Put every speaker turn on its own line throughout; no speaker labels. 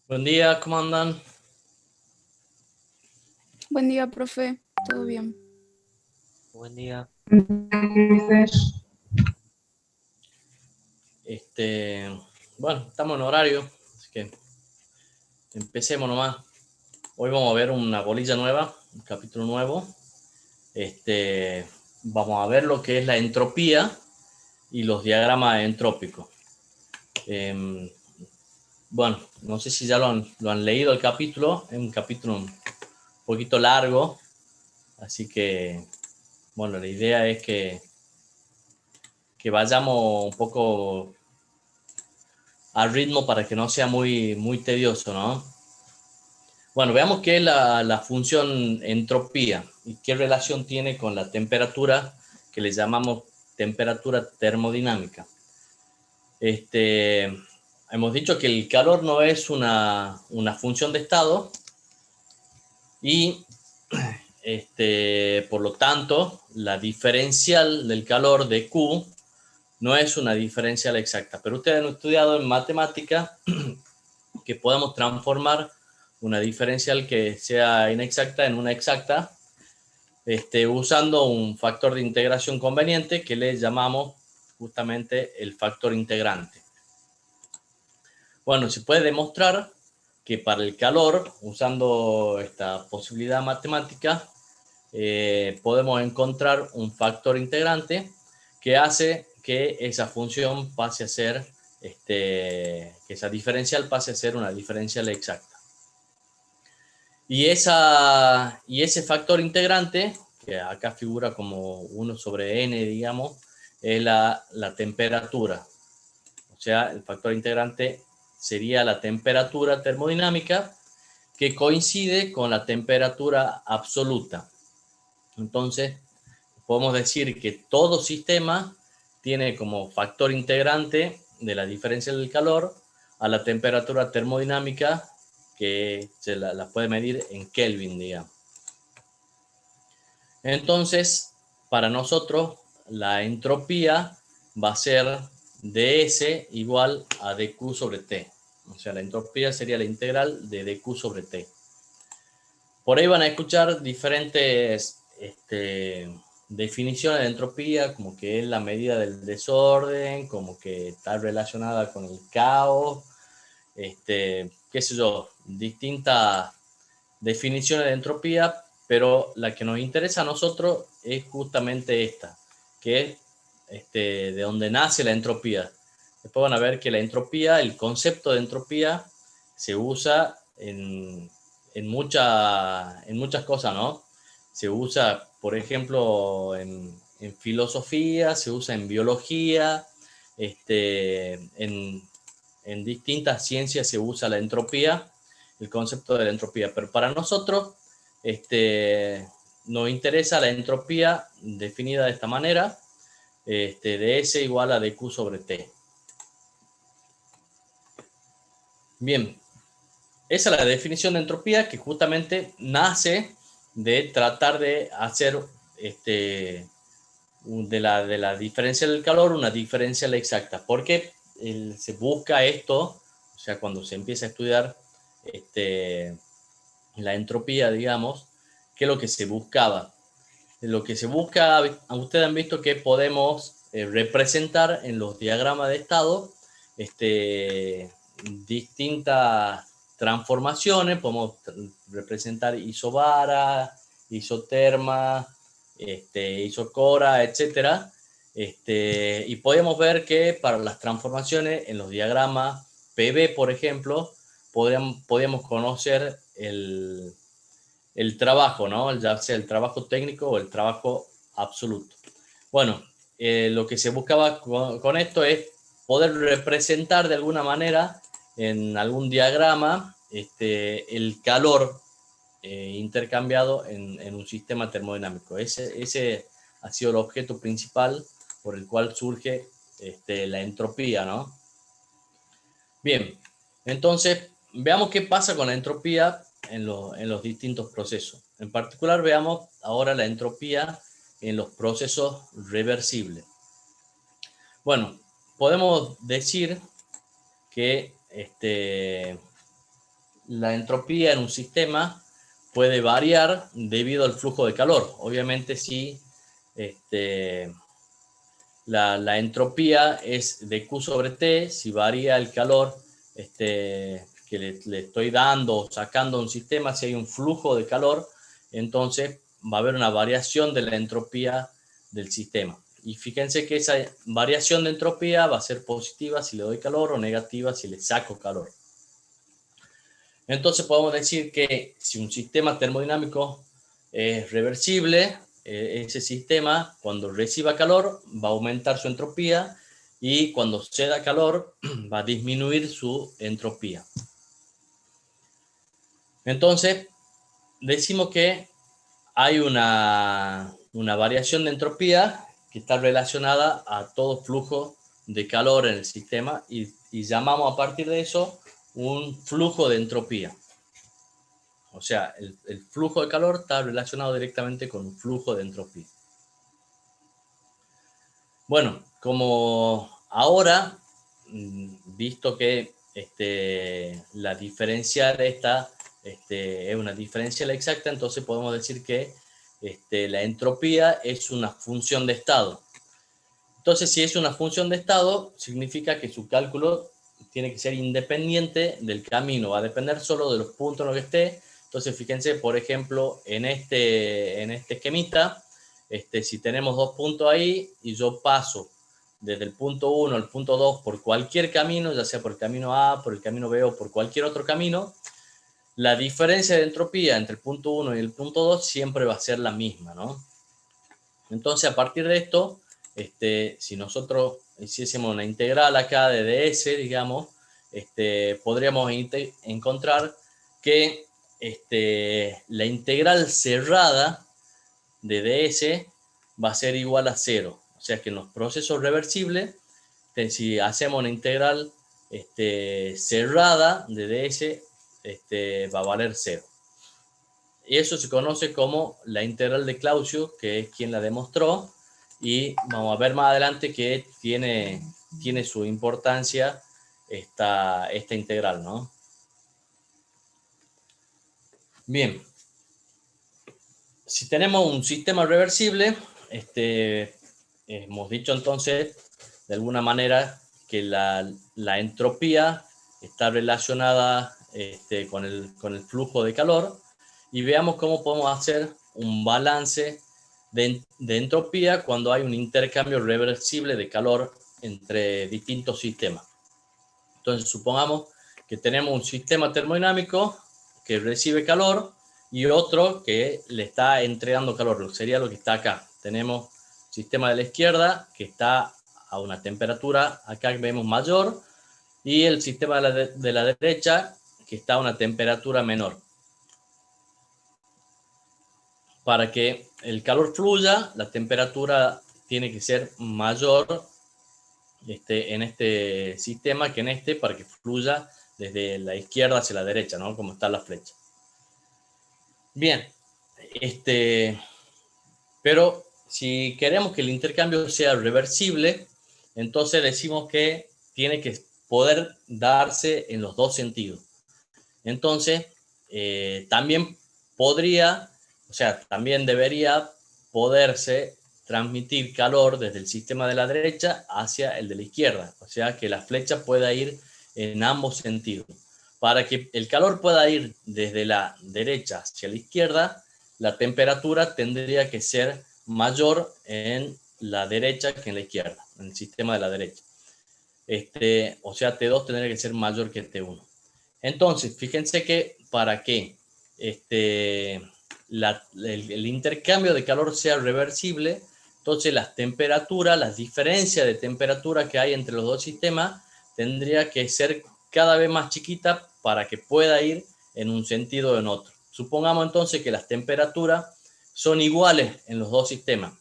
Buen día, ¿cómo andan?
Buen día, profe. ¿Todo bien?
Buen día.
Dices,
Este, bueno, estamos en horario, así que empecemos nomás. Hoy vamos a ver una bolilla nueva, un capítulo nuevo. Vamos a ver lo que es la entropía y los diagramas entrópicos. Em, bueno, no sé si ya lo han leído el capítulo, es un capítulo un poquito largo, así que, bueno, la idea es que vayamos un poco al ritmo para que no sea muy tedioso, ¿no? Bueno, veamos qué es la función entropía y qué relación tiene con la temperatura que le llamamos temperatura termodinámica. Hemos dicho que el calor no es una función de estado y por lo tanto la diferencial del calor de Q no es una diferencial exacta, pero ustedes han estudiado en matemática que podamos transformar una diferencial que sea inexacta en una exacta, usando un factor de integración conveniente que le llamamos justamente el factor integrante. Bueno, se puede demostrar que para el calor, usando esta posibilidad matemática, podemos encontrar un factor integrante que hace que esa función pase a ser, que esa diferencial pase a ser una diferencial exacta. Y ese factor integrante, que acá figura como 1 sobre n, digamos, es la temperatura. O sea, el factor integrante sería la temperatura termodinámica que coincide con la temperatura absoluta. Entonces, podemos decir que todo sistema tiene como factor integrante de la diferencia del calor a la temperatura termodinámica que se la puede medir en Kelvin, digamos. Entonces, para nosotros, la entropía va a ser ds igual a dq sobre t. O sea, la entropía sería la integral de dq sobre t. Por ahí van a escuchar diferentes definiciones de entropía, como que es la medida del desorden, como que está relacionada con el caos, qué sé yo, distintas definiciones de entropía, pero la que nos interesa a nosotros es justamente esta, que es de donde nace la entropía. Después van a ver que la entropía, el concepto de entropía, se usa en muchas cosas, ¿no? Se usa, por ejemplo, en filosofía, se usa en biología, en distintas ciencias se usa la entropía, el concepto de la entropía, pero para nosotros nos interesa la entropía definida de esta manera, de S igual a dQ sobre T. Bien, esa es la definición de entropía que justamente nace de tratar de hacer de la diferencia del calor una diferencial exacta, porque se busca esto, o sea, cuando se empieza a estudiar la entropía, digamos, ¿qué es lo que se buscaba? Lo que se busca, ustedes han visto que podemos representar en los diagramas de estado distintas transformaciones, podemos representar isobara, isoterma, isocora, etcétera. Y podemos ver que para las transformaciones en los diagramas PV, por ejemplo, podríamos conocer el trabajo, ¿no? Ya sea el trabajo técnico o el trabajo absoluto. Bueno, lo que se buscaba con esto es poder representar de alguna manera en algún diagrama el calor intercambiado en un sistema termodinámico. Ese ha sido el objeto principal por el cual surge la entropía, ¿no? Bien, entonces veamos qué pasa con la entropía en los distintos procesos. En particular, veamos ahora la entropía en los procesos reversibles. Bueno, podemos decir que la entropía en un sistema puede variar debido al flujo de calor. Obviamente si la entropía es de Q sobre T, si varía el calor que le estoy dando o sacando a un sistema, si hay un flujo de calor, entonces va a haber una variación de la entropía del sistema. Y fíjense que esa variación de entropía va a ser positiva si le doy calor o negativa si le saco calor. Entonces podemos decir que si un sistema termodinámico es reversible, ese sistema cuando reciba calor va a aumentar su entropía y cuando ceda calor va a disminuir su entropía. Entonces decimos que hay una variación de entropía que está relacionada a todo flujo de calor en el sistema y llamamos a partir de eso un flujo de entropía. O sea, el flujo de calor está relacionado directamente con un flujo de entropía. Bueno, como ahora, visto que la diferencial esta es una diferencial exacta, entonces podemos decir que la entropía es una función de estado. Entonces, si es una función de estado, significa que su cálculo tiene que ser independiente del camino, va a depender solo de los puntos en los que esté. Entonces, fíjense, por ejemplo, en este esquemita, si tenemos dos puntos ahí y yo paso desde el punto 1 al punto 2 por cualquier camino, ya sea por el camino A, por el camino B o por cualquier otro camino, la diferencia de entropía entre el punto 1 y el punto 2 siempre va a ser la misma, ¿no? Entonces, a partir de esto, si nosotros hiciésemos una integral acá de ds, digamos, podríamos encontrar que la integral cerrada de ds va a ser igual a 0. O sea que en los procesos reversibles, si hacemos una integral cerrada de ds, va a valer 0. Y eso se conoce como la integral de Clausius, que es quien la demostró, y vamos a ver más adelante que tiene su importancia esta integral, ¿no? Bien, si tenemos un sistema reversible, hemos dicho entonces, de alguna manera, que la entropía está relacionada con el flujo de calor, y veamos cómo podemos hacer un balance de entropía cuando hay un intercambio reversible de calor entre distintos sistemas. Entonces, supongamos que tenemos un sistema termodinámico que recibe calor y otro que le está entregando calor, sería lo que está acá. Tenemos el sistema de la izquierda que está a una temperatura, acá vemos mayor, y el sistema de la derecha que está a una temperatura menor. Para que el calor fluya, la temperatura tiene que ser mayor en este sistema que en para que fluya desde la izquierda hacia la derecha, ¿no? Como está la flecha. Bien, pero si queremos que el intercambio sea reversible, entonces decimos que tiene que poder darse en los dos sentidos. Entonces, también podría, o sea, también debería poderse transmitir calor desde el sistema de la derecha hacia el de la izquierda. O sea, que la flecha pueda ir en ambos sentidos. Para que el calor pueda ir desde la derecha hacia la izquierda, la temperatura tendría que ser mayor en la derecha que en la izquierda, en el sistema de la derecha. O sea, T2 tendría que ser mayor que T1. Entonces, fíjense que para que el intercambio de calor sea reversible, entonces las temperaturas, las diferencias de temperatura que hay entre los dos sistemas tendría que ser cada vez más chiquita para que pueda ir en un sentido o en otro. Supongamos entonces que las temperaturas son iguales en los dos sistemas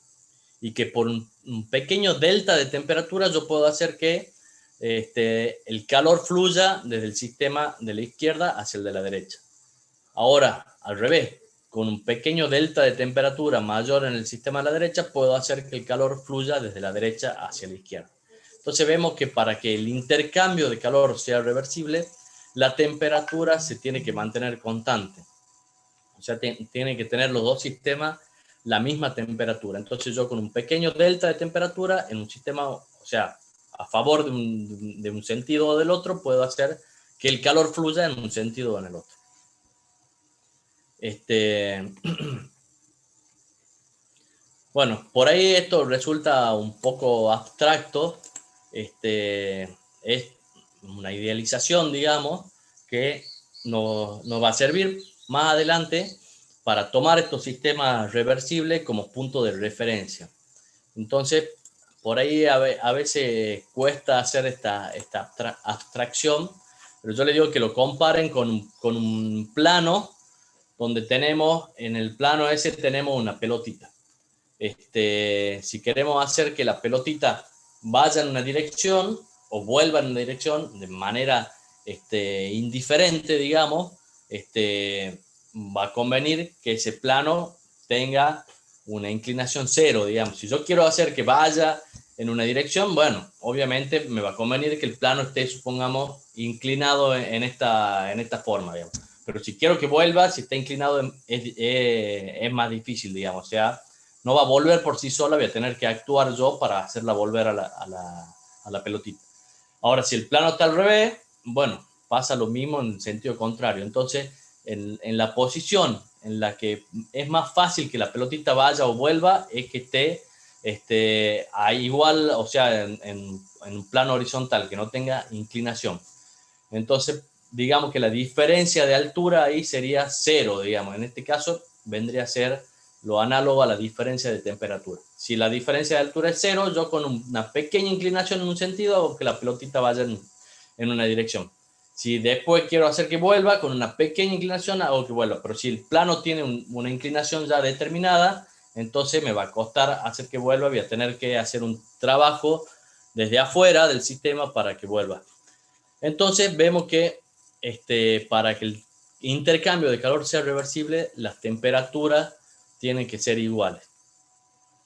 y que por un pequeño delta de temperatura yo puedo hacer que el calor fluya desde el sistema de la izquierda hacia el de la derecha. Ahora, al revés, con un pequeño delta de temperatura mayor en el sistema de la derecha, puedo hacer que el calor fluya desde la derecha hacia la izquierda. Entonces vemos que para que el intercambio de calor sea reversible, la temperatura se tiene que mantener constante. O sea, tiene que tener los dos sistemas la misma temperatura. Entonces yo con un pequeño delta de temperatura en un sistema, o sea, a favor de un sentido o del otro, puedo hacer que el calor fluya en un sentido o en el otro. Bueno, por ahí esto resulta un poco abstracto. Es una idealización, digamos, que nos va a servir más adelante para tomar estos sistemas reversibles como punto de referencia. Entonces, por ahí a veces cuesta hacer esta abstracción, pero yo le digo que lo comparen con un plano donde tenemos, en el plano ese tenemos una pelotita. Si queremos hacer que la pelotita vaya en una dirección o vuelva en una dirección de manera indiferente, digamos, va a convenir que ese plano tenga una inclinación cero, digamos. Si yo quiero hacer que vaya en una dirección, bueno, obviamente me va a convenir que el plano esté, supongamos, inclinado en esta forma, digamos. Pero si quiero que vuelva, si está inclinado, es más difícil, digamos. O sea, no va a volver por sí sola, voy a tener que actuar yo para hacerla volver a la pelotita. Ahora, si el plano está al revés, bueno, pasa lo mismo en sentido contrario. Entonces, en la posición en la que es más fácil que la pelotita vaya o vuelva, es que esté a igual, o sea, en un plano horizontal, que no tenga inclinación. Entonces, digamos que la diferencia de altura ahí sería cero, digamos. En este caso, vendría a ser lo análogo a la diferencia de temperatura. Si la diferencia de altura es cero, yo con una pequeña inclinación en un sentido hago que la pelotita vaya en una dirección. Si después quiero hacer que vuelva, con una pequeña inclinación hago que vuelva. Pero si el plano tiene una inclinación ya determinada, entonces me va a costar hacer que vuelva. Voy a tener que hacer un trabajo desde afuera del sistema para que vuelva. Entonces vemos que para que el intercambio de calor sea reversible, las temperaturas tienen que ser iguales.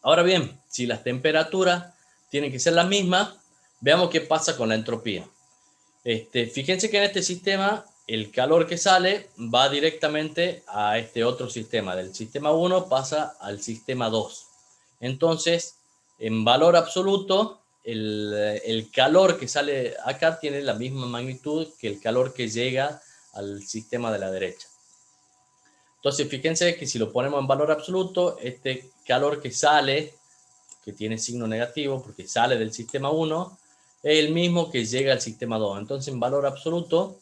Ahora bien, si las temperaturas tienen que ser las mismas, veamos qué pasa con la entropía. Fíjense que en este sistema el calor que sale va directamente a este otro sistema. Del sistema 1 pasa al sistema 2. Entonces, en valor absoluto, el calor que sale acá tiene la misma magnitud que el calor que llega al sistema de la derecha. Entonces, fíjense que si lo ponemos en valor absoluto, este calor que sale, que tiene signo negativo porque sale del sistema 1, es el mismo que llega al sistema 2. Entonces, en valor absoluto,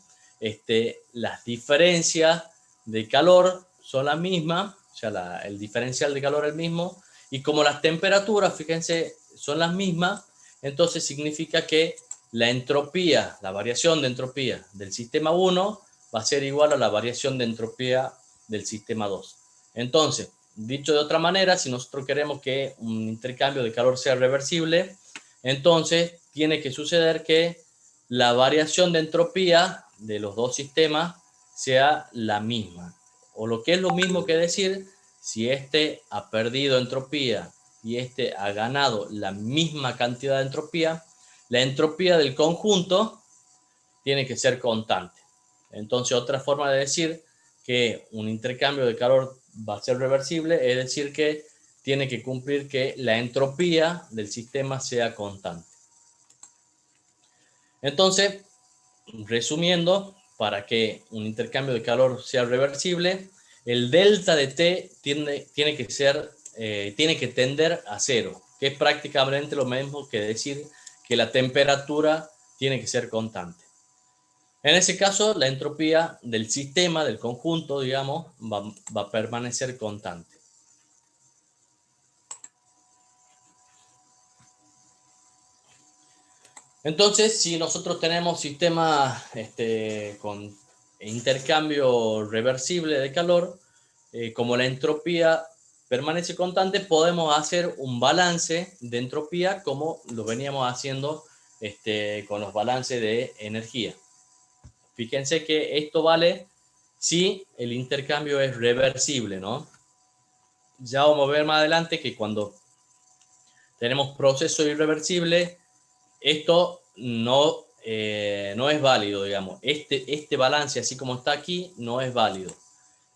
las diferencias de calor son las mismas, o sea, el diferencial de calor es el mismo, y como las temperaturas, fíjense, son las mismas, entonces significa que la entropía, la variación de entropía del sistema 1 va a ser igual a la variación de entropía del sistema 2. Entonces, dicho de otra manera, si nosotros queremos que un intercambio de calor sea reversible, entonces tiene que suceder que la variación de entropía de los dos sistemas sea la misma. O lo que es lo mismo que decir, si este ha perdido entropía y este ha ganado la misma cantidad de entropía, la entropía del conjunto tiene que ser constante. Entonces, otra forma de decir que un intercambio de calor va a ser reversible es decir que tiene que cumplir que la entropía del sistema sea constante. Entonces, resumiendo, para que un intercambio de calor sea reversible, el delta de T tiene que tender a cero, que es prácticamente lo mismo que decir que la temperatura tiene que ser constante. En ese caso, la entropía del sistema, del conjunto, digamos, va a permanecer constante. Entonces, si nosotros tenemos sistemas con intercambio reversible de calor, como la entropía permanece constante, podemos hacer un balance de entropía como lo veníamos haciendo con los balances de energía. Fíjense que esto vale si el intercambio es reversible, ¿no? Ya vamos a ver más adelante que cuando tenemos proceso irreversible, esto no no es válido, digamos. Este balance, así como está aquí, no es válido.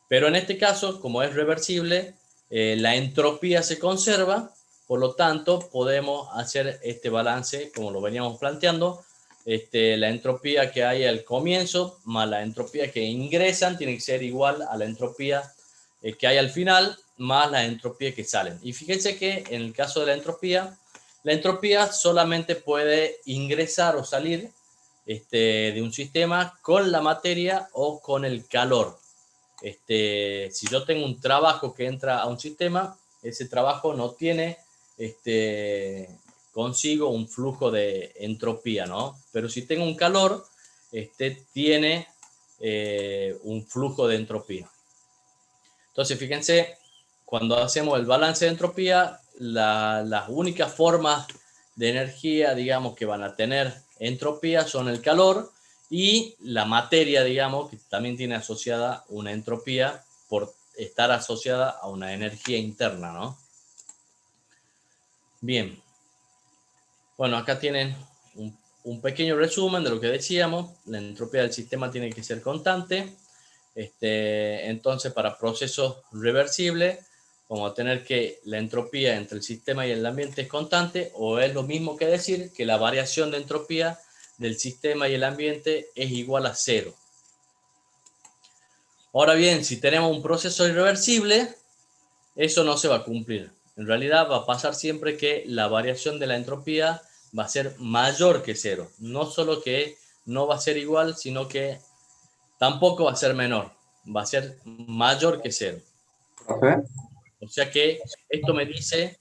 Pero en este caso, como es reversible, la entropía se conserva, por lo tanto, podemos hacer este balance como lo veníamos planteando. La entropía que hay al comienzo más la entropía que ingresan tiene que ser igual a la entropía que hay al final más la entropía que salen. Y fíjense que en el caso de la entropía solamente puede ingresar o salir de un sistema con la materia o con el calor. Si yo tengo un trabajo que entra a un sistema, ese trabajo no tiene consigo un flujo de entropía, ¿no? Pero si tengo un calor, tiene un flujo de entropía. Entonces, fíjense, cuando hacemos el balance de entropía, las únicas formas de energía, digamos, que van a tener entropía son el calor y la materia, digamos, que también tiene asociada una entropía por estar asociada a una energía interna, ¿no? Bien. Bueno, acá tienen un pequeño resumen de lo que decíamos. La entropía del sistema tiene que ser constante. Entonces, para procesos reversibles, vamos a tener que la entropía entre el sistema y el ambiente es constante, o es lo mismo que decir que la variación de entropía del sistema y el ambiente es igual a cero. Ahora bien, si tenemos un proceso irreversible, eso no se va a cumplir. En realidad va a pasar siempre que la variación de la entropía va a ser mayor que cero. No solo que no va a ser igual, sino que tampoco va a ser menor. Va a ser mayor que cero.
¿Profe?
O sea que esto me dice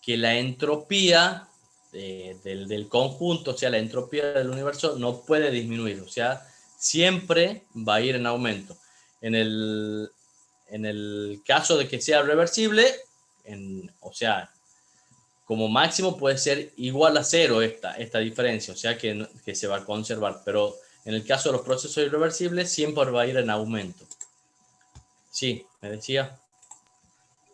que la entropía del conjunto, o sea, la entropía del universo, no puede disminuir. O sea, siempre va a ir en aumento. En el caso de que sea reversible, o sea, como máximo puede ser igual a cero esta diferencia, o sea que se va a conservar. Pero en el caso de los procesos irreversibles, siempre va a ir en aumento. Sí, me decía.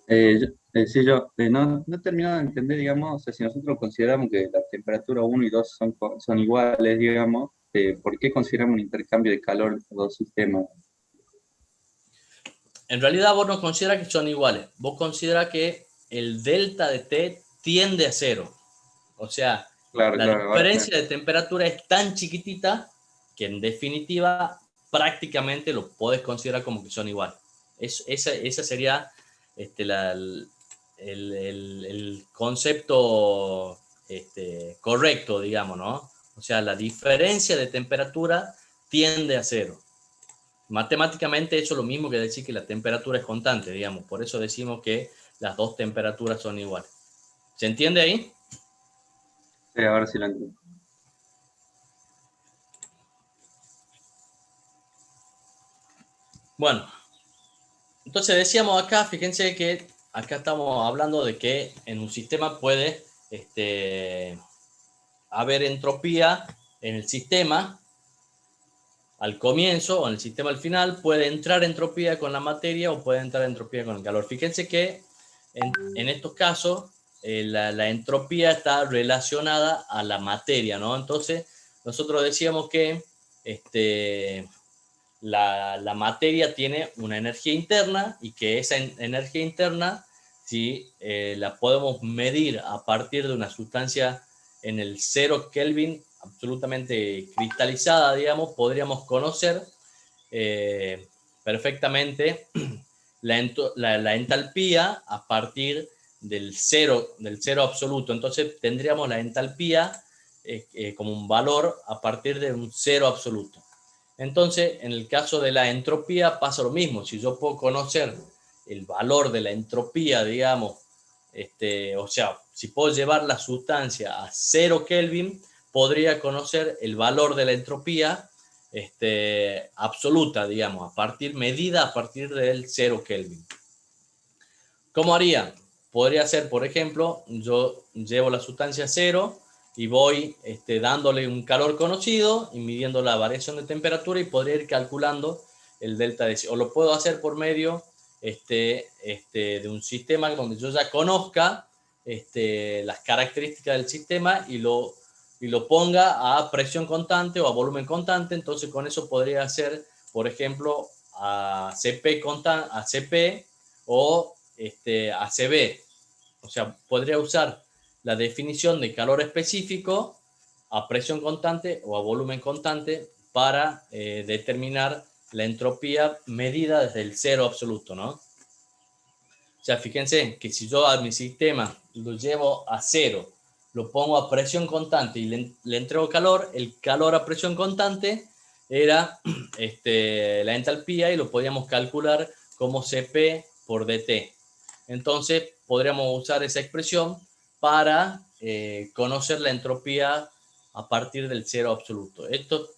No he terminado de entender, digamos, o sea, si nosotros consideramos que la temperatura 1 y 2 son iguales, digamos, ¿por qué consideramos un intercambio de calor entre los dos sistemas?
En realidad vos no consideras que son iguales. Vos consideras que el delta de T tiende a cero. O sea,
Claro,
la
claro, ahora
diferencia de temperatura es tan chiquitita que en definitiva prácticamente lo podés considerar como que son iguales. Esa sería el concepto correcto, digamos, ¿no? O sea, la diferencia de temperatura tiende a cero. Matemáticamente eso es lo mismo que decir que la temperatura es constante, digamos. Por eso decimos que las dos temperaturas son iguales. ¿Se entiende ahí?
sí, ahora sí lo entiendo.
Bueno, entonces decíamos acá, fíjense que acá estamos hablando de que en un sistema puede haber entropía en el sistema al comienzo o en el sistema al final, puede entrar entropía con la materia o puede entrar entropía con el calor. Fíjense que en estos casos la entropía está relacionada a la materia, ¿no? Entonces nosotros decíamos que la materia tiene una energía interna y que esa energía interna, si la podemos medir a partir de una sustancia en el 0 Kelvin, absolutamente cristalizada, digamos, podríamos conocer perfectamente la entalpía a partir del cero absoluto. Entonces tendríamos la entalpía como un valor a partir de un cero absoluto. Entonces, en el caso de la entropía pasa lo mismo. Si yo puedo conocer el valor de la entropía, digamos, o sea, si puedo llevar la sustancia a 0 Kelvin, podría conocer el valor de la entropía absoluta, digamos, medida a partir del 0 Kelvin. ¿Cómo haría? Podría ser, por ejemplo, yo llevo la sustancia a 0 y voy dándole un calor conocido y midiendo la variación de temperatura y podría ir calculando el delta de C. O lo puedo hacer por medio de un sistema donde yo ya conozca las características del sistema y lo y lo ponga a presión constante o a volumen constante. Entonces con eso podría hacer, por ejemplo, a CP, a CP o a CB. O sea, podría usar la definición de calor específico a presión constante o a volumen constante para determinar la entropía medida desde el cero absoluto, ¿no? O sea, fíjense que si yo a mi sistema lo llevo a cero, lo pongo a presión constante y le entrego calor, el calor a presión constante era la entalpía y lo podíamos calcular como Cp por dt. Entonces podríamos usar esa expresión para conocer la entropía a partir del cero absoluto. Esto,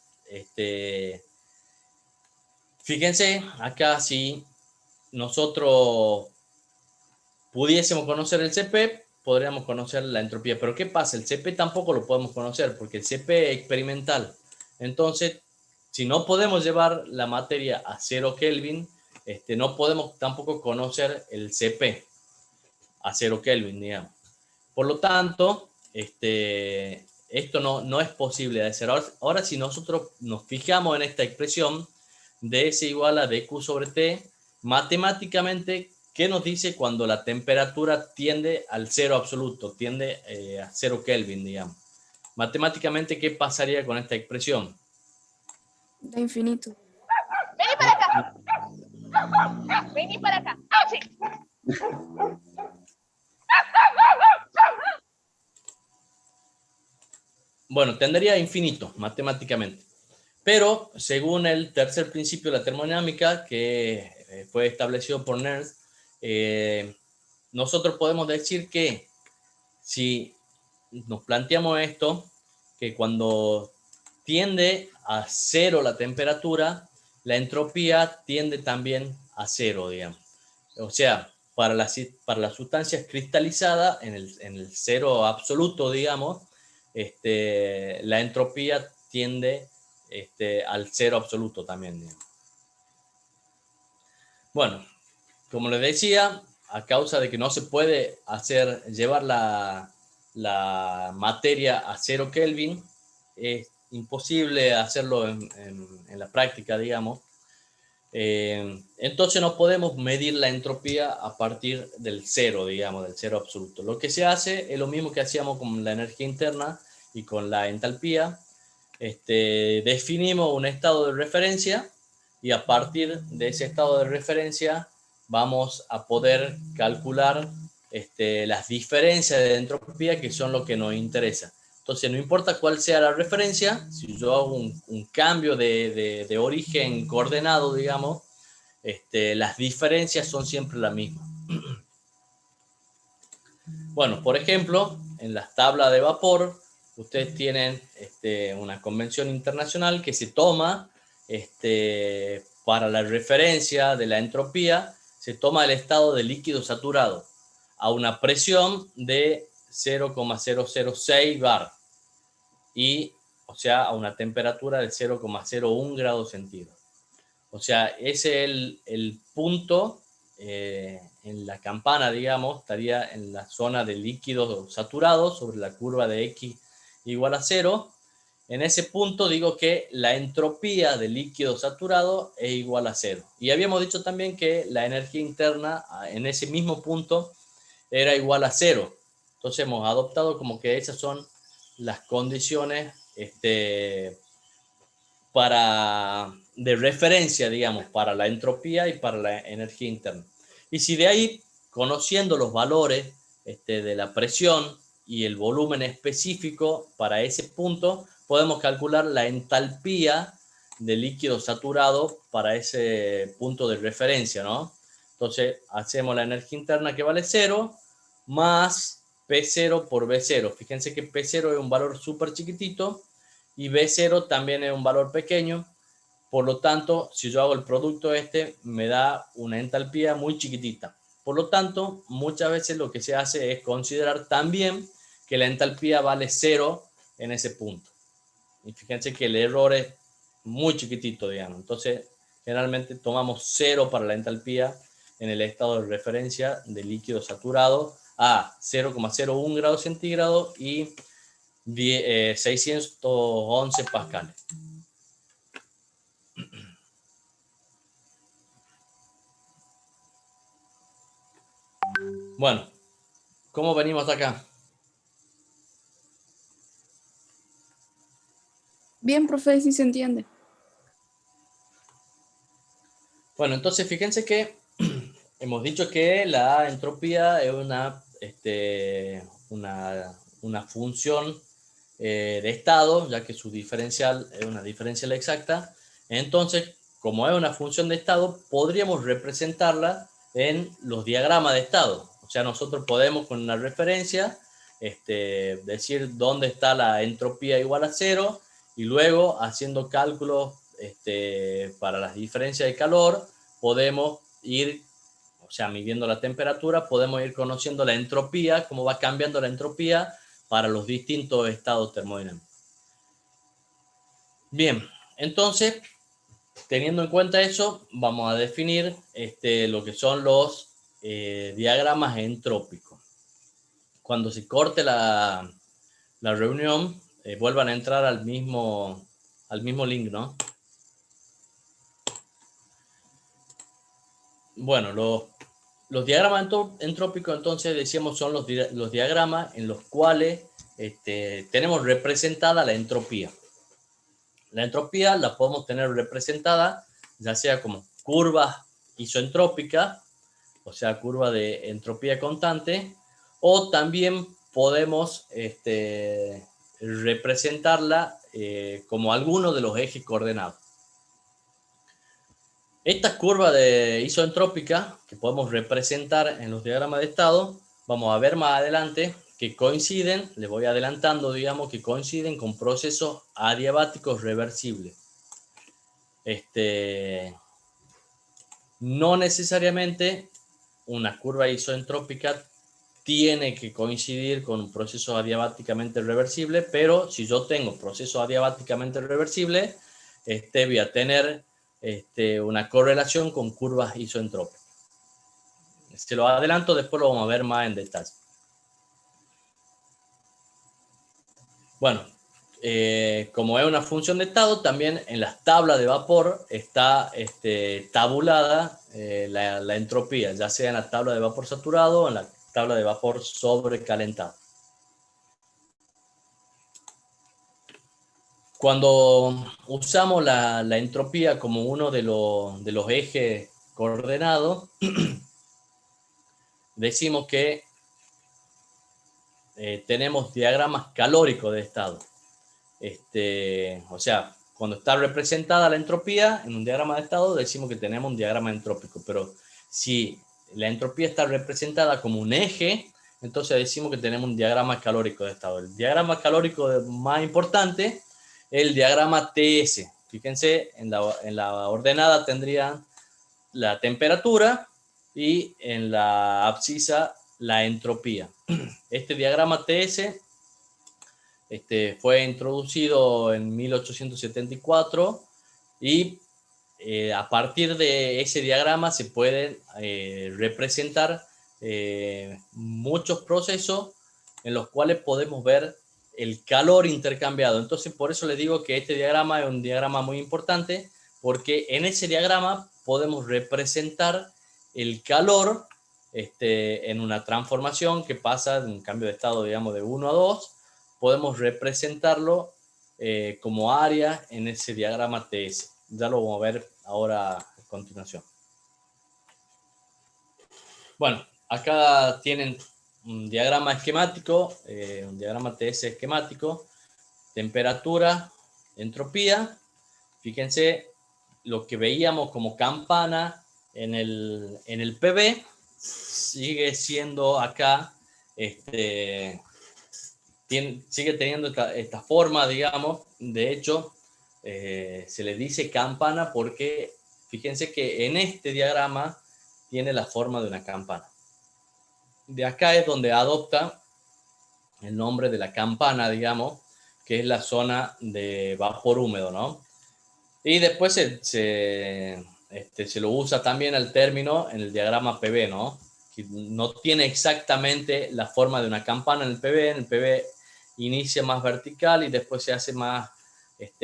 fíjense, acá si nosotros pudiésemos conocer el Cp, podríamos conocer la entropía. Pero ¿qué pasa? El Cp tampoco lo podemos conocer porque el Cp es experimental. Entonces, si no podemos llevar la materia a 0 Kelvin, no podemos tampoco conocer el Cp a 0 Kelvin, digamos. Por lo tanto, esto no es posible de hacer. Ahora, si nosotros nos fijamos en esta expresión, ds igual a dq sobre t, matemáticamente, ¿qué nos dice cuando la temperatura tiende al cero absoluto, tiende a 0 Kelvin, digamos? Matemáticamente, ¿qué pasaría con esta expresión?
Da infinito.
Vení para acá. Vení para acá. ¡Ah, sí!
Bueno, tendería a infinito, matemáticamente. Pero, según el tercer principio de la termodinámica, que fue establecido por Nernst, nosotros podemos decir que si nos planteamos esto, que cuando tiende a cero la temperatura, la entropía tiende también a cero, digamos. O sea, para las sustancias cristalizadas, en el cero absoluto, digamos, la entropía tiende al cero absoluto también, digamos. Bueno, como les decía, a causa de que no se puede llevar la materia a 0 Kelvin, es imposible hacerlo en la práctica, digamos. Entonces no podemos medir la entropía a partir del cero, digamos, del cero absoluto. Lo que se hace es lo mismo que hacíamos con la energía interna y con la entalpía. Definimos un estado de referencia y a partir de ese estado de referencia vamos a poder calcular las diferencias de entropía, que son lo que nos interesa. Entonces, no importa cuál sea la referencia, si yo hago un cambio de origen coordenado, digamos, las diferencias son siempre las mismas. Bueno, por ejemplo, en las tablas de vapor, ustedes tienen una convención internacional que se toma para la referencia de la entropía, se toma el estado de líquido saturado a una presión de 0,006 bar y, o sea, a una temperatura de 0,01 grados centígrados. O sea, ese es el punto en la campana, digamos, estaría en la zona de líquido saturado sobre la curva de X igual a 0. En ese punto digo que la entropía del líquido saturado es igual a 0. Y habíamos dicho también que la energía interna en ese mismo punto era igual a 0. Entonces hemos adoptado como que esas son las condiciones de referencia, digamos, para la entropía y para la energía interna. Y si de ahí, conociendo los valores de la presión y el volumen específico para ese punto, podemos calcular la entalpía del líquido saturado para ese punto de referencia, ¿no? Entonces, hacemos la energía interna que vale 0 más P0 por B0. Fíjense que P0 es un valor súper chiquitito y B0 también es un valor pequeño. Por lo tanto, si yo hago el producto me da una entalpía muy chiquitita. Por lo tanto, muchas veces lo que se hace es considerar también que la entalpía vale 0 en ese punto. Y fíjense que el error es muy chiquitito, digamos. Entonces, generalmente tomamos 0 para la entalpía en el estado de referencia de líquido saturado a 0,01 grados centígrados y 611 pascales. Bueno, ¿cómo venimos hasta acá?
Bien, profe, sí se entiende.
Bueno, entonces fíjense que hemos dicho que la entropía es una función de estado, ya que su diferencial es una diferencial exacta. Entonces, como es una función de estado, podríamos representarla en los diagramas de estado. O sea, nosotros podemos con una referencia decir dónde está la entropía igual a 0 y luego haciendo cálculos para las diferencias de calor podemos ir, o sea, midiendo la temperatura, podemos ir conociendo la entropía, cómo va cambiando la entropía para los distintos estados termodinámicos. Bien, entonces, teniendo en cuenta eso, vamos a definir lo que son los diagramas entrópicos. Cuando se corte la reunión, vuelvan a entrar al mismo link, ¿no? Bueno, los diagramas entrópicos, entonces, decíamos, son los diagramas en los cuales tenemos representada la entropía. La entropía la podemos tener representada ya sea como curvas isoentrópicas, o sea, curva de entropía constante, o también podemos representarla como alguno de los ejes coordenados. Esta curva de isoentrópica que podemos representar en los diagramas de estado, vamos a ver más adelante que coinciden, les voy adelantando, digamos, que coinciden con procesos adiabáticos reversibles. No necesariamente una curva isoentrópica tiene que coincidir con un proceso adiabáticamente reversible, pero si yo tengo procesos adiabáticamente reversibles, voy a tener una correlación con curvas isoentrópicas. Se lo adelanto, después lo vamos a ver más en detalle. Bueno, como es una función de estado, también en las tablas de vapor está tabulada la entropía, ya sea en la tabla de vapor saturado o en la tabla de vapor sobrecalentado. Cuando usamos la entropía como uno de los ejes coordenados, decimos que tenemos diagramas calóricos de estado. O sea, cuando está representada la entropía en un diagrama de estado, decimos que tenemos un diagrama entrópico, pero si la entropía está representada como un eje, entonces decimos que tenemos un diagrama calórico de estado. El diagrama calórico más importante es el diagrama TS. Fíjense, en la ordenada tendría la temperatura y en la abscisa la entropía. Este diagrama TS fue introducido en 1874 y a partir de ese diagrama se pueden representar muchos procesos en los cuales podemos ver el calor intercambiado. Entonces, por eso les digo que este diagrama es un diagrama muy importante, porque en ese diagrama podemos representar el calor en una transformación que pasa de un cambio de estado, digamos, de 1 a 2. Podemos representarlo como área en ese diagrama TS. Ya lo vamos a ver ahora a continuación. Bueno, acá tienen un diagrama esquemático, un diagrama TS esquemático, temperatura, entropía. Fíjense lo que veíamos como campana en el PV, sigue siendo acá, sigue teniendo esta forma, digamos. De hecho, se le dice campana porque fíjense que en este diagrama tiene la forma de una campana. De acá es donde adopta el nombre de la campana, digamos, que es la zona de vapor húmedo, ¿no? Y después se lo usa también el término en el diagrama PV, ¿no? Que no tiene exactamente la forma de una campana en el PV. En el PV inicia más vertical y después se hace más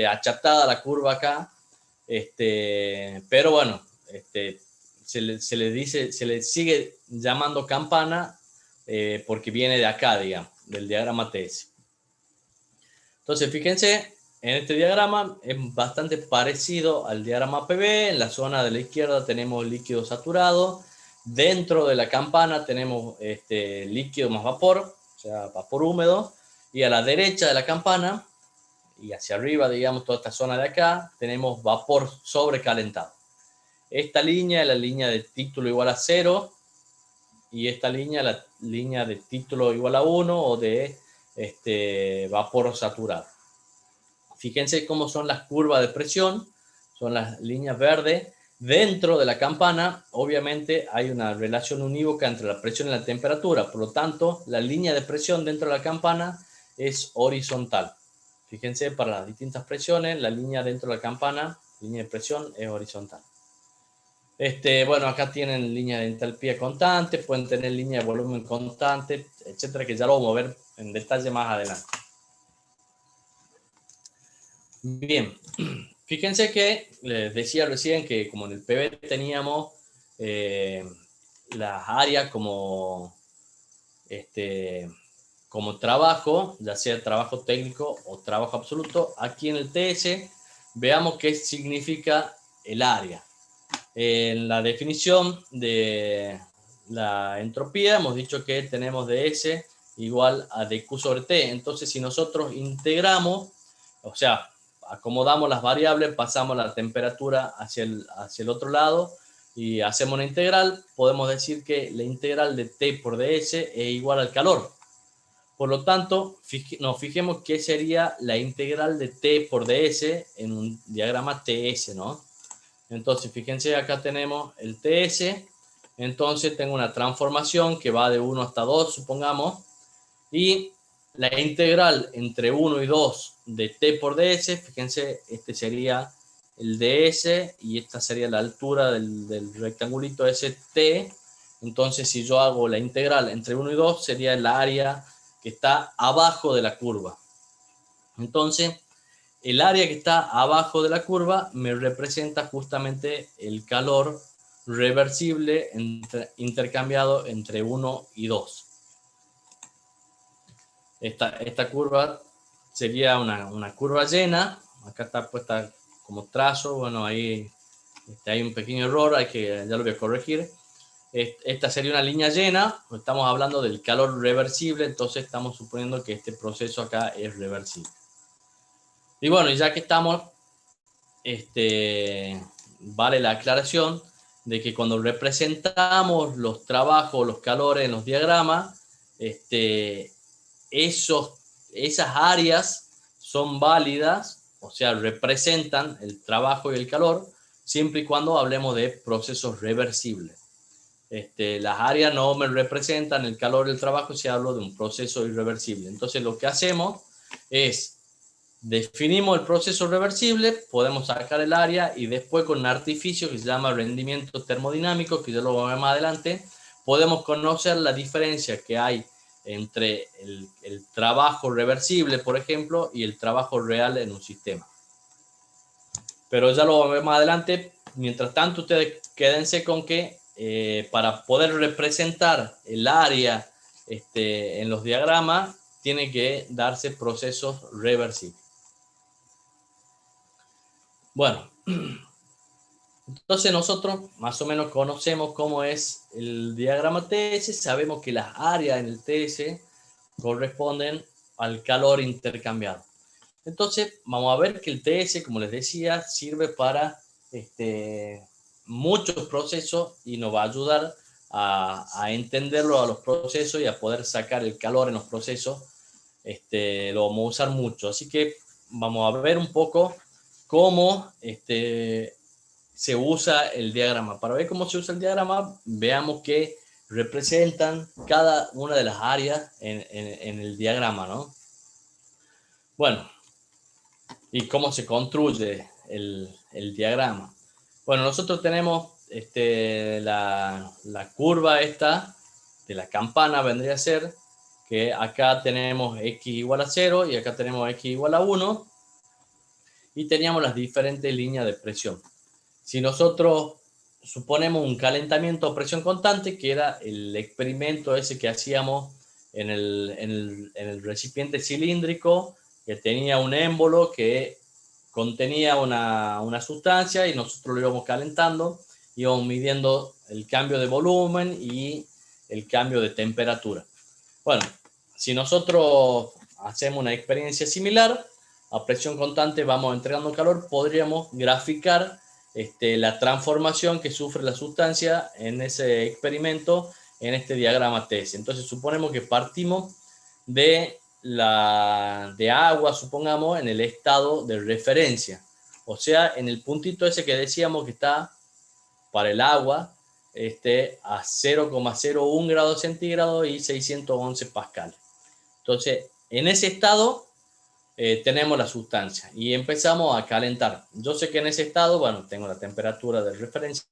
achatada la curva acá. Pero bueno, se le sigue llamando campana porque viene de acá, digamos, del diagrama TS. Entonces, fíjense, en este diagrama es bastante parecido al diagrama PV. En la zona de la izquierda tenemos líquido saturado. Dentro de la campana tenemos líquido más vapor, o sea, vapor húmedo. Y a la derecha de la campana, y hacia arriba, digamos, toda esta zona de acá, tenemos vapor sobrecalentado. Esta línea es la línea de título igual a 0. Y esta línea, la línea de título igual a 1 o de vapor saturado. Fíjense cómo son las curvas de presión, son las líneas verdes. Dentro de la campana, obviamente, hay una relación unívoca entre la presión y la temperatura. Por lo tanto, la línea de presión dentro de la campana es horizontal. Fíjense, para las distintas presiones, la línea dentro de la campana, línea de presión, es horizontal. Bueno, acá tienen línea de entalpía constante, pueden tener línea de volumen constante, etcétera, que ya lo vamos a ver en detalle más adelante. Bien, fíjense que les decía recién que como en el PV teníamos las áreas como trabajo, ya sea trabajo técnico o trabajo absoluto, aquí en el TS veamos qué significa el área. En la definición de la entropía hemos dicho que tenemos ds igual a dq sobre t. Entonces, si nosotros integramos, o sea, acomodamos las variables, pasamos la temperatura hacia el otro lado y hacemos una integral, podemos decir que la integral de t por ds es igual al calor. Por lo tanto, nos fijemos qué sería la integral de t por ds en un diagrama TS, ¿no? Entonces, fíjense, acá tenemos el TS. Entonces, tengo una transformación que va de 1 hasta 2, supongamos. Y la integral entre 1 y 2 de t por ds, fíjense, este sería el ds y esta sería la altura del rectangulito ST. Entonces, si yo hago la integral entre 1 y 2, sería el área que está abajo de la curva. Entonces, el área que está abajo de la curva me representa justamente el calor reversible intercambiado entre 1 y 2. Esta curva sería una curva llena. Acá está puesta como trazo. Bueno, ahí hay un pequeño error, ya lo voy a corregir. Esta sería una línea llena. Estamos hablando del calor reversible, entonces estamos suponiendo que este proceso acá es reversible. Y bueno, ya que estamos, vale la aclaración de que cuando representamos los trabajos, los calores en los diagramas, esas áreas son válidas, o sea, representan el trabajo y el calor, siempre y cuando hablemos de procesos reversibles. Las áreas no me representan el calor y el trabajo si hablo de un proceso irreversible. Entonces, lo que hacemos es definimos el proceso reversible, podemos sacar el área y después con un artificio que se llama rendimiento termodinámico, que ya lo vamos a ver más adelante, podemos conocer la diferencia que hay entre el trabajo reversible, por ejemplo, y el trabajo real en un sistema. Pero ya lo vamos a ver más adelante. Mientras tanto, ustedes quédense con que para poder representar el área en los diagramas, tiene que darse procesos reversibles. Bueno, entonces nosotros más o menos conocemos cómo es el diagrama TS, sabemos que las áreas en el TS corresponden al calor intercambiado. Entonces vamos a ver que el TS, como les decía, sirve para muchos procesos y nos va a ayudar a entenderlo a los procesos y a poder sacar el calor en los procesos. Lo vamos a usar mucho, así que vamos a ver un poco cómo se usa el diagrama. Para ver cómo se usa el diagrama, veamos que representan cada una de las áreas en el diagrama, ¿no? Bueno, y cómo se construye el diagrama. Bueno, nosotros tenemos la curva esta de la campana, vendría a ser que acá tenemos x igual a 0 y acá tenemos x igual a 1, y teníamos las diferentes líneas de presión. Si nosotros suponemos un calentamiento a presión constante, que era el experimento ese que hacíamos en el recipiente cilíndrico, que tenía un émbolo que contenía una sustancia y nosotros lo íbamos calentando, íbamos midiendo el cambio de volumen y el cambio de temperatura. Bueno, si nosotros hacemos una experiencia similar, a presión constante vamos entregando calor, podríamos graficar la transformación que sufre la sustancia en ese experimento, en este diagrama TS. Entonces suponemos que partimos de agua, supongamos, en el estado de referencia. O sea, en el puntito ese que decíamos que está para el agua, a 0,01 grados centígrados y 611 pascales. Entonces, en ese estado tenemos la sustancia y empezamos a calentar. Yo sé que en ese estado, bueno, tengo la temperatura de referencia